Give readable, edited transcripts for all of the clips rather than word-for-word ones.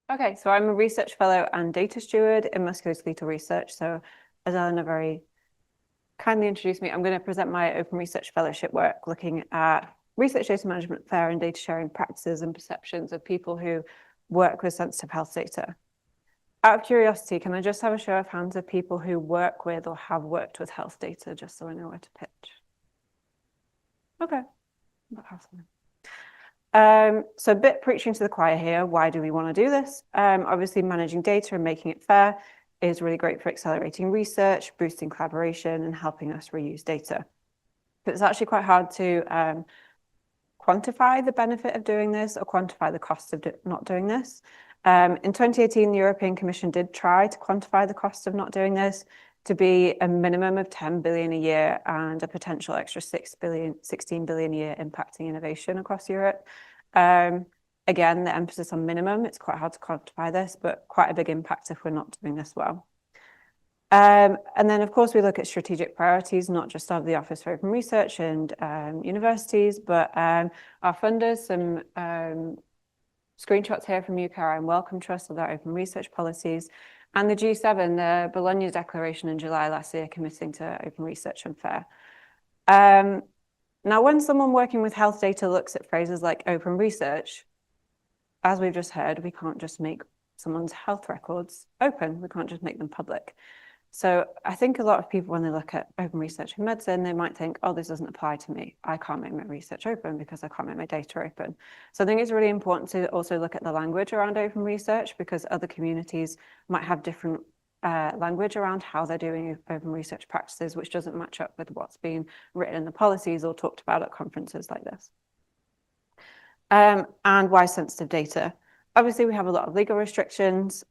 Okay, so I'm a research fellow and data steward in musculoskeletal research. So as Eleanor very kindly introduced me, I'm going to present my open research fellowship work looking at research data management, fair and data sharing practices and perceptions of people who work with sensitive health data. Out of curiosity, can I just have a show of hands of people who work with or have worked with health data, just so I know where to pitch? Okay. So a bit preaching to the choir here. Why do we want to do this? Obviously, managing data and making it fair is really great for accelerating research, boosting collaboration, and helping us reuse data. But it's actually quite hard to quantify the benefit of doing this or quantify the cost of not doing this. In 2018, the European Commission did try to quantify the cost of not doing this to be a minimum of 10 billion a year and a potential extra 16 billion a year impacting innovation across Europe. Again, the emphasis on minimum, it's quite hard to quantify this, but quite a big impact if we're not doing this well. And then, of course, we look at strategic priorities, not just of the Office for Open Research and universities, but our funders, some screenshots here from UKRI and Wellcome Trust of their open research policies, and the G7, the Bologna Declaration in July last year, committing to open research and fair. Now, when someone working with health data looks at phrases like open research, as we've just heard, we can't just make someone's health records open. We can't just make them public. So I think a lot of people, when they look at open research in medicine, they might think, oh, this doesn't apply to me. I can't make my research open because I can't make my data open. So I think it's really important to also look at the language around open research, because other communities might have different language around how they're doing open research practices, which doesn't match up with what's been written in the policies or talked about at conferences like this. And why sensitive data? Obviously, we have a lot of legal restrictions.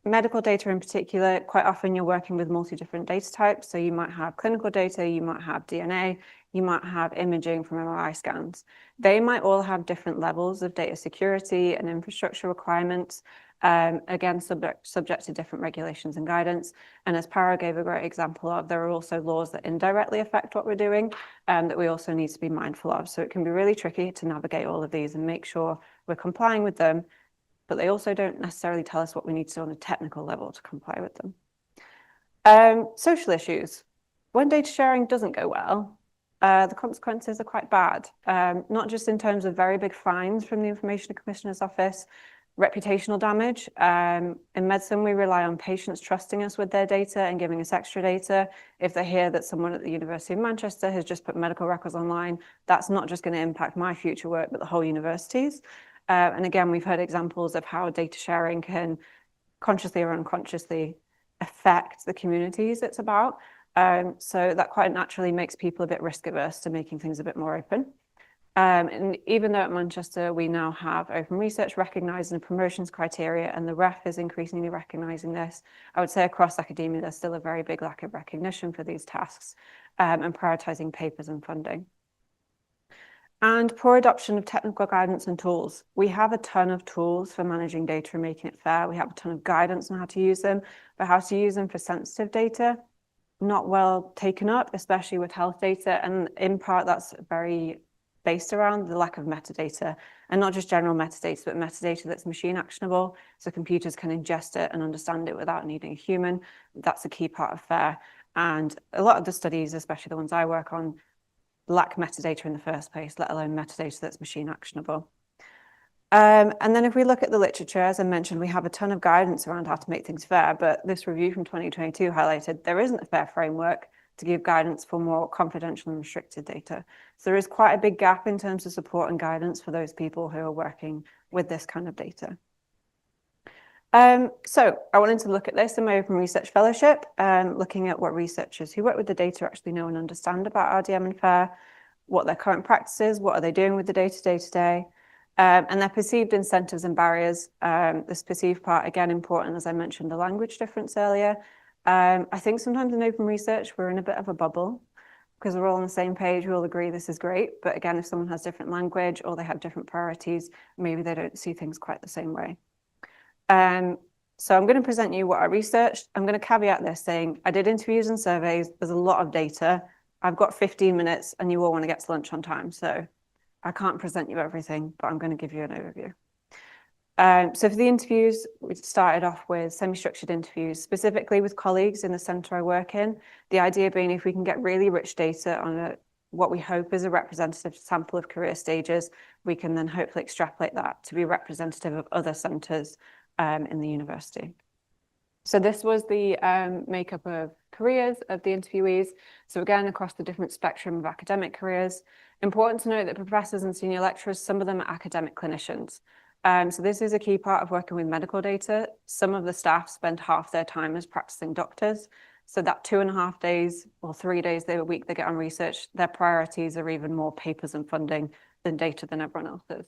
Medical data in particular, quite often you're working with multi-different data types. So you might have clinical data, you might have DNA, you might have imaging from MRI scans. They might all have different levels of data security and infrastructure requirements. Again, subject to different regulations and guidance. And as Para gave a great example of, there are also laws that indirectly affect what we're doing that we also need to be mindful of. So it can be really tricky to navigate all of these and make sure we're complying with them, but they also don't necessarily tell us what we need to do on a technical level to comply with them. Social issues. When data sharing doesn't go well, the consequences are quite bad, not just in terms of very big fines from the Information Commissioner's Office, reputational damage. In medicine, we rely on patients trusting us with their data and giving us extra data. If they hear that someone at the University of Manchester has just put medical records online, that's not just going to impact my future work, but the whole university's. And again, we've heard examples of how data sharing can consciously or unconsciously affect the communities it's about. So that quite naturally makes people a bit risk averse to making things a bit more open. And even though at Manchester we now have open research recognised in the promotions criteria, and the REF is increasingly recognising this, I would say across academia there's still a very big lack of recognition for these tasks and prioritising papers and funding. And poor adoption of technical guidance and tools. We have a ton of tools for managing data and making it fair. We have a ton of guidance on how to use them, but how to use them for sensitive data, not well taken up, especially with health data. And in part, that's very based around the lack of metadata, and not just general metadata, but metadata that's machine actionable, so computers can ingest it and understand it without needing a human. That's a key part of FAIR. And a lot of the studies, especially the ones I work on, lack metadata in the first place, let alone metadata that's machine actionable. And then if we look at the literature, as I mentioned, we have a ton of guidance around how to make things fair, but this review from 2022 highlighted there isn't a fair framework to give guidance for more confidential and restricted data. So there is quite a big gap in terms of support and guidance for those people who are working with this kind of data. So I wanted to look at this in my open research fellowship, looking at what researchers who work with the data actually know and understand about RDM and FAIR, what their current practices, what are they doing with the data day to day, and their perceived incentives and barriers. This perceived part, again, important, as I mentioned, the language difference earlier. I think sometimes in open research, we're in a bit of a bubble because we're all on the same page, we all agree this is great. But again, if someone has different language or they have different priorities, maybe they don't see things quite the same way. So I'm going to present you what I researched. I'm going to caveat this saying I did interviews and surveys. There's a lot of data. I've got 15 minutes and you all want to get to lunch on time. So I can't present you everything, but I'm going to give you an overview. So for the interviews, we started off with semi-structured interviews, specifically with colleagues in the centre I work in. The idea being if we can get really rich data on what we hope is a representative sample of career stages, we can then hopefully extrapolate that to be representative of other centres in the university. So this was the makeup of careers of the interviewees. So again, across the different spectrum of academic careers. Important to note that professors and senior lecturers, some of them are academic clinicians. So this is a key part of working with medical data. Some of the staff spend half their time as practicing doctors. So that 2.5 days or 3 days a week they get on research, their priorities are even more papers and funding than data than everyone else's.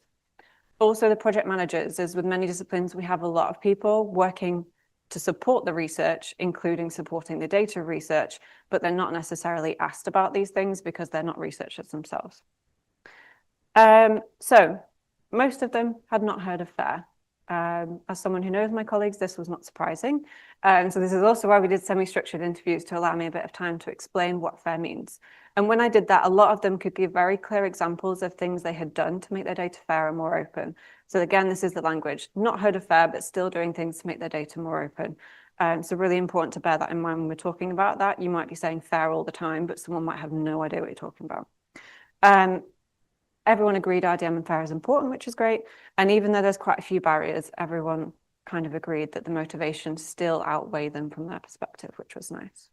Also, the project managers, as with many disciplines, we have a lot of people working to support the research, including supporting the data research, but they're not necessarily asked about these things because they're not researchers themselves. So most of them had not heard of FAIR. As someone who knows my colleagues, this was not surprising. So this is also why we did semi-structured interviews, to allow me a bit of time to explain what FAIR means. And when I did that, a lot of them could give very clear examples of things they had done to make their data fair and more open. So again, this is the language, not heard of FAIR, but still doing things to make their data more open. So really important to bear that in mind when we're talking about that. You might be saying FAIR all the time, but someone might have no idea what you're talking about. Everyone agreed RDM and FAIR is important, which is great. And even though there's quite a few barriers, everyone kind of agreed that the motivations still outweigh them from their perspective, which was nice.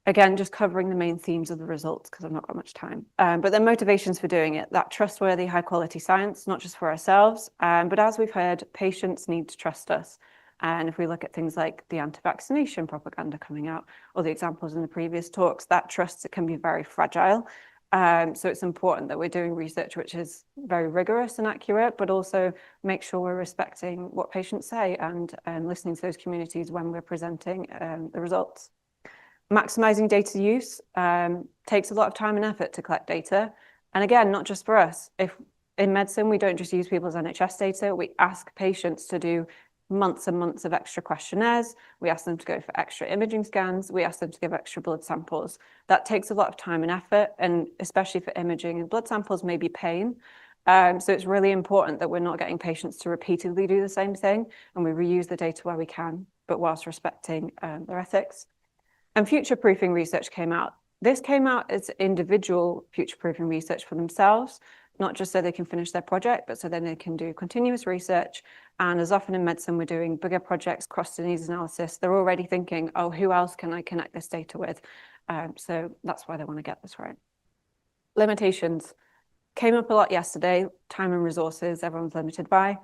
Again, just covering the main themes of the results because I've not got much time. But the motivations for doing it, that trustworthy, high quality science, not just for ourselves, but as we've heard, patients need to trust us. And if we look at things like the anti-vaccination propaganda coming out, or the examples in the previous talks, that trust, it can be very fragile. So it's important that we're doing research which is very rigorous and accurate, but also make sure we're respecting what patients say and listening to those communities when we're presenting the results. Maximizing data use takes a lot of time and effort to collect data. And again, not just for us. If in medicine, we don't just use people's NHS data, we ask patients to do months and months of extra questionnaires. We ask them to go for extra imaging scans. We ask them to give extra blood samples. That takes a lot of time and effort, and especially for imaging and blood samples may be pain. So it's really important that we're not getting patients to repeatedly do the same thing, and we reuse the data where we can, but whilst respecting their ethics. And future-proofing research came out. This came out as individual future-proofing research for themselves, not just so they can finish their project, but so then they can do continuous research. And as often in medicine, we're doing bigger projects, cross-disease analysis. They're already thinking, oh, who else can I connect this data with? So that's why they want to get this right. Limitations came up a lot yesterday. Time and resources, everyone's limited by.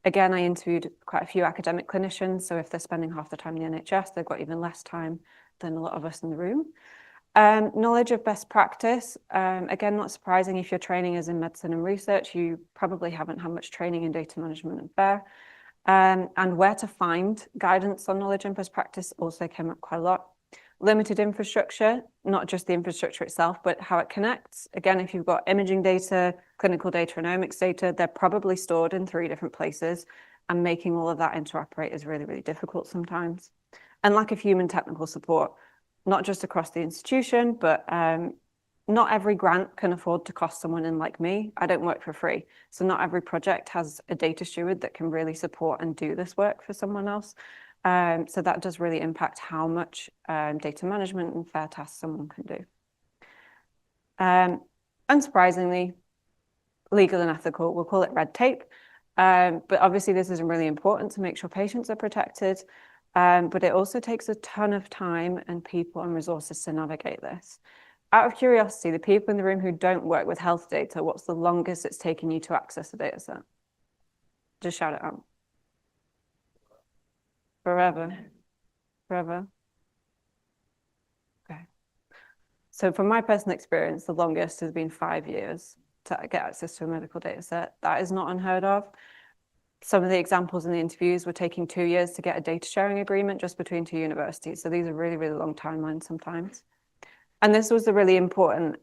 Again, I interviewed quite a few academic clinicians. So if they're spending half the time in the NHS, they've got even less time than a lot of us in the room. Knowledge of best practice, again, not surprising if your training is in medicine and research, you probably haven't had much training in data management and FAIR. And where to find guidance on knowledge and best practice also came up quite a lot. Limited infrastructure, not just the infrastructure itself, but how it connects. Again, if you've got imaging data, clinical data, and omics data, they're probably stored in 3 different places, and making all of that interoperate is really, really difficult sometimes. And lack of human technical support, not just across the institution, but not every grant can afford to cost someone in like me. I don't work for free. So not every project has a data steward that can really support and do this work for someone else. So that does really impact how much data management and FAIR tasks someone can do. Unsurprisingly, legal and ethical, we'll call it red tape. But obviously this is really important to make sure patients are protected. But it also takes a ton of time and people and resources to navigate this. Out of curiosity, the people in the room who don't work with health data, what's the longest it's taken you to access a data set? Just shout it out. Forever. Forever. Okay. So from my personal experience, the longest has been 5 years to get access to a medical data set. That is not unheard of. Some of the examples in the interviews were taking 2 years to get a data sharing agreement just between 2 universities. So these are really, really long timelines sometimes. And this was the really important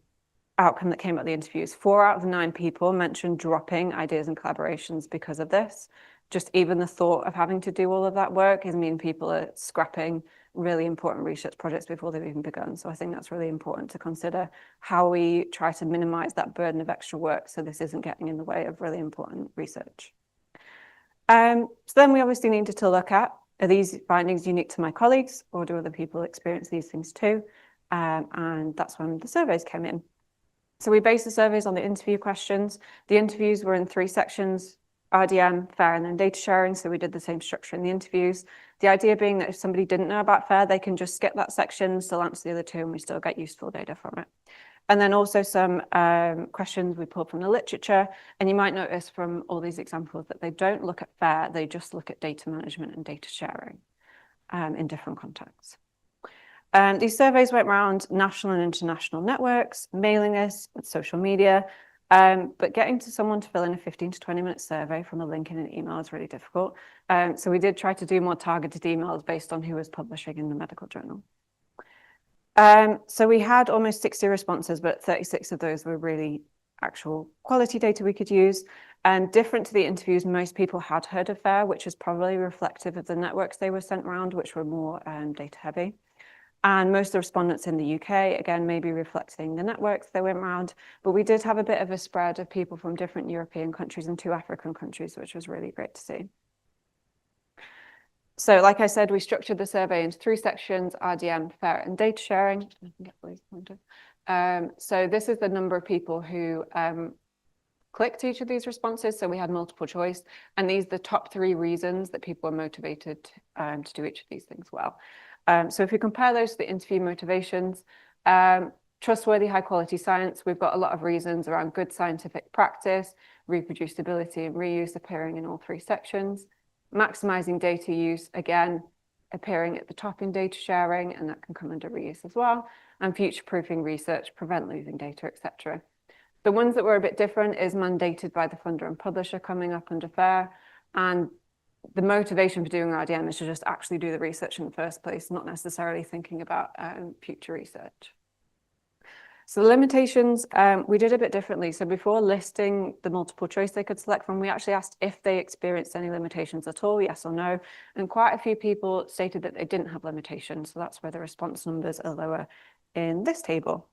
outcome that came out of the interviews. 4 out of 9 people mentioned dropping ideas and collaborations because of this. Just even the thought of having to do all of that work is mean people are scrapping really important research projects before they've even begun. So I think that's really important to consider how we try to minimize that burden of extra work so this isn't getting in the way of really important research. So then we obviously needed to look at, are these findings unique to my colleagues, or do other people experience these things too? And that's when the surveys came in. So we based the surveys on the interview questions. The interviews were in 3 sections: RDM, FAIR, and then data sharing. So we did the same structure in the interviews. The idea being that if somebody didn't know about FAIR, they can just skip that section, still answer the other 2, and we still get useful data from it. And then also some questions we pulled from the literature. And you might notice from all these examples that they don't look at FAIR, they just look at data management and data sharing in different contexts. These surveys went around national and international networks, mailing lists, social media, but getting to someone to fill in a 15 to 20-minute survey from a link in an email is really difficult. So we did try to do more targeted emails based on who was publishing in the medical journal. So we had almost 60 responses, but 36 of those were really actual quality data we could use. And different to the interviews, most people had heard of FAIR, which is probably reflective of the networks they were sent around, which were more data heavy. And most of the respondents in the UK, again, maybe reflecting the networks they went around, but we did have a bit of a spread of people from different European countries and 2 African countries, which was really great to see. So like I said, we structured the survey into 3 sections: RDM, FAIR, and data sharing. So this is the number of people who clicked each of these responses. So we had multiple choice, and these are the top 3 reasons that people were motivated to do each of these things well. So if we compare those to the interview motivations, trustworthy, high quality science, we've got a lot of reasons around good scientific practice, reproducibility and reuse appearing in all 3 sections. Maximizing data use, again, appearing at the top in data sharing, and that can come under reuse as well. And future-proofing research, prevent losing data, etc. The ones that were a bit different is mandated by the funder and publisher coming up under FAIR. And the motivation for doing RDM is to just actually do the research in the first place, not necessarily thinking about future research. So the limitations, we did a bit differently. So before listing the multiple choice they could select from, we actually asked if they experienced any limitations at all, yes or no. And quite a few people stated that they didn't have limitations. So that's where the response numbers are lower in this table.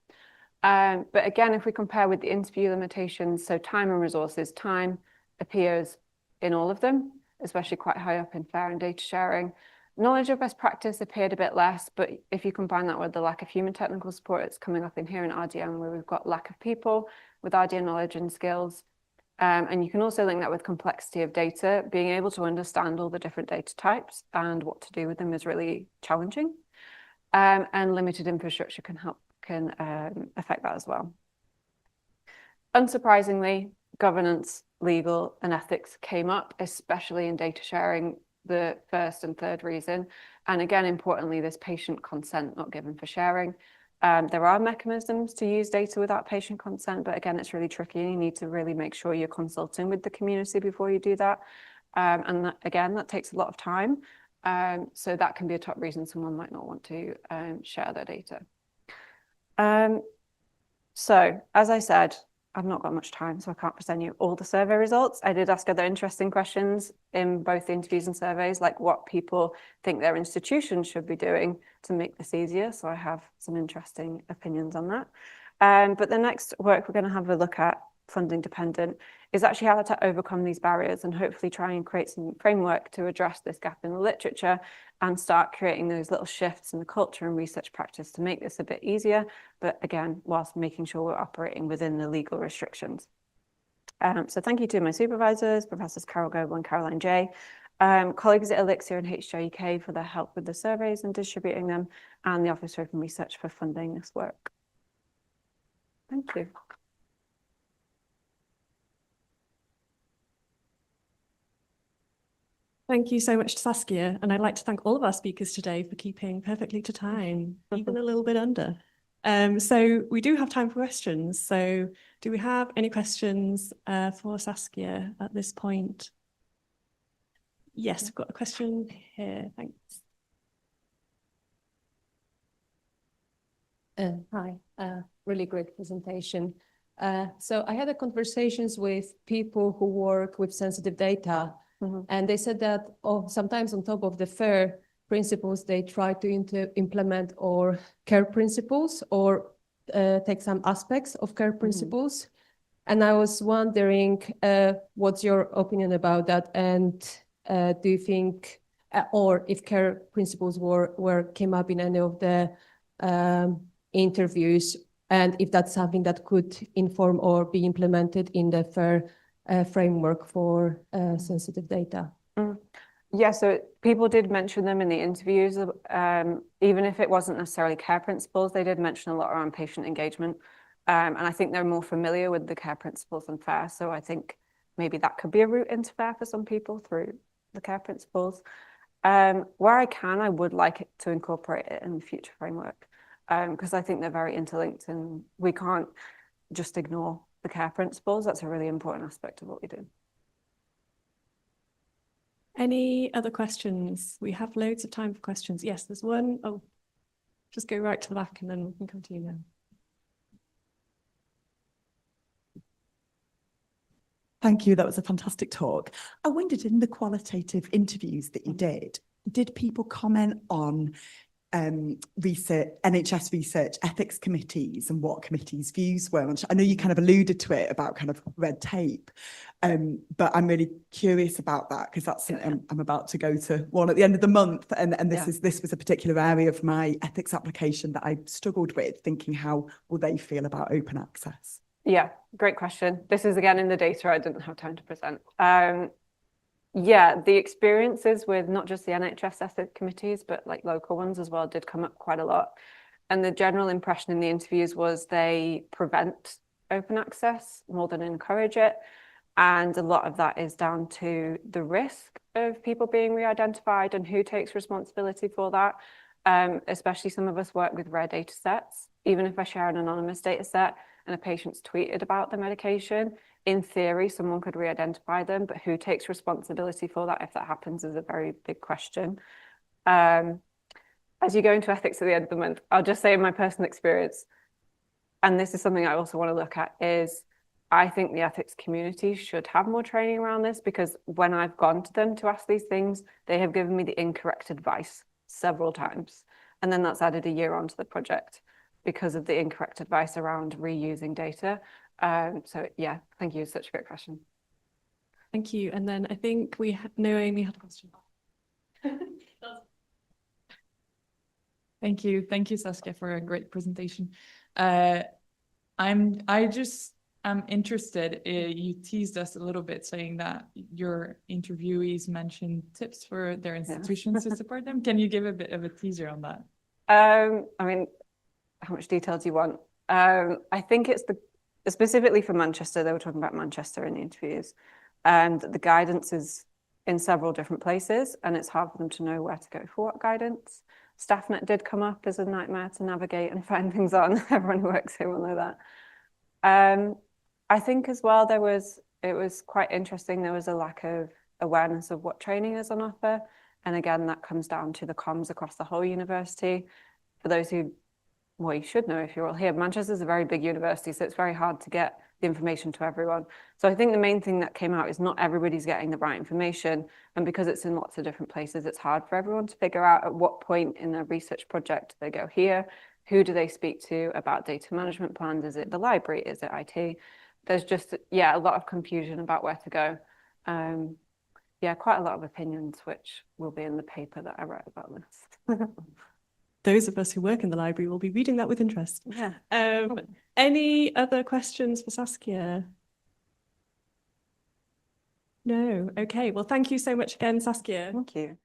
But again, if we compare with the interview limitations, so time and resources, time appears in all of them, especially quite high up in FAIR and data sharing. Knowledge of best practice appeared a bit less, but if you combine that with the lack of human technical support, it's coming up in here in RDM, where we've got lack of people with RDM knowledge and skills. And you can also link that with complexity of data. Being able to understand all the different data types and what to do with them is really challenging. And limited infrastructure can affect that as well. Unsurprisingly, governance, legal, and ethics came up, especially in data sharing, the first and third reason. And again, importantly, this patient consent not given for sharing. There are mechanisms to use data without patient consent, but again, it's really tricky. You need to really make sure you're consulting with the community before you do that. And that, again, that takes a lot of time. So that can be a top reason someone might not want to share their data. So as I said, I've not got much time, so I can't present you all the survey results. I did ask other interesting questions in both the interviews and surveys, like what people think their institutions should be doing to make this easier. So I have some interesting opinions on that. But the next work we're going to have a look at, funding dependent, is actually how to overcome these barriers and hopefully try and create some framework to address this gap in the literature and start creating those little shifts in the culture and research practice to make this a bit easier, but again, whilst making sure we're operating within the legal restrictions. So thank you to my supervisors, Professors Carol Goebel and Caroline J, colleagues at Elixir and HJUK for their help with the surveys and distributing them, and the Office for Open Research for funding this work. Thank you. Thank you so much to Saskia, and I'd like to thank all of our speakers today for keeping perfectly to time, even a little bit under. So we do have time for questions. So do we have any questions for Saskia at this point? Yes, we've got a question here. Thanks. Hi, really great presentation. So I had conversations with people who work with sensitive data. And they said that sometimes on top of the FAIR principles, they try to implement or care principles or take some aspects of care principles. And I was wondering, what's your opinion about that? And do you think, or if care principles came up in any of the interviews, and if that's something that could inform or be implemented in the FAIR framework for sensitive data? Yeah, so people did mention them in the interviews, even if it wasn't necessarily care principles, they did mention a lot around patient engagement. And I think they're more familiar with the care principles than FAIR. So I think maybe that could be a route into FAIR for some people through the care principles. Where I can, I would like it to incorporate it in the future framework, because I think they're very interlinked and we can't just ignore the care principles. That's a really important aspect of what we do. Any other questions? We have loads of time for questions. Yes, there's one. Oh, just go right to the back and then we can come to you now. Thank you. That was a fantastic talk. I wondered, in the qualitative interviews that you did people comment on research, NHS research ethics committees and what committees' views were? I know you kind of alluded to it about kind of red tape, but I'm really curious about that because that's I'm about to go to one at the end of the month, and this was a particular area of my ethics application that I struggled with, thinking how will they feel about open access? Yeah, great question. This is again in the data I didn't have time to present. Yeah, the experiences with not just the NHS ethics committees, but like local ones as well, did come up quite a lot. And the general impression in the interviews was they prevent open access more than encourage it. And a lot of that is down to the risk of people being re-identified and who takes responsibility for that. Especially some of us work with rare data sets. Even if I share an anonymous data set and a patient's tweeted about the medication, in theory, someone could re-identify them, but who takes responsibility for that if that happens is a very big question. As you go into ethics at the end of the month, I'll just say in my personal experience, and this is something I also want to look at, is I think the ethics community should have more training around this, because when I've gone to them to ask these things, they have given me the incorrect advice several times. And then that's added a year onto the project because of the incorrect advice around reusing data. So yeah, thank you. Such a great question. Thank you. And then I think Naomi had a question. Thank you. Thank you, Saskia, for a great presentation. I'm interested, you teased us a little bit saying that your interviewees mentioned tips for their institutions to support them. Can you give a bit of a teaser on that? I mean, how much detail do you want? I think it's specifically for Manchester, they were talking about Manchester in the interviews, and the guidance is in several different places and it's hard for them to know where to go for what guidance. StaffNet did come up as a nightmare to navigate and find things on. Everyone who works here will know that. I think as well, it was quite interesting. There was a lack of awareness of what training is on offer. And again, that comes down to the comms across the whole university. For those who, well, you should know if you're all here, Manchester is a very big university, so it's very hard to get the information to everyone. So I think the main thing that came out is not everybody's getting the right information. And because it's in lots of different places, it's hard for everyone to figure out at what point in their research project they go here. Who do they speak to about data management plans? Is it the library? Is it IT? There's just, yeah, a lot of confusion about where to go. Yeah, quite a lot of opinions, which will be in the paper that I write about this. Those of us who work in the library will be reading that with interest. Yeah. Any other questions for Saskia? No. Okay. Well, thank you so much again, Saskia. Thank you.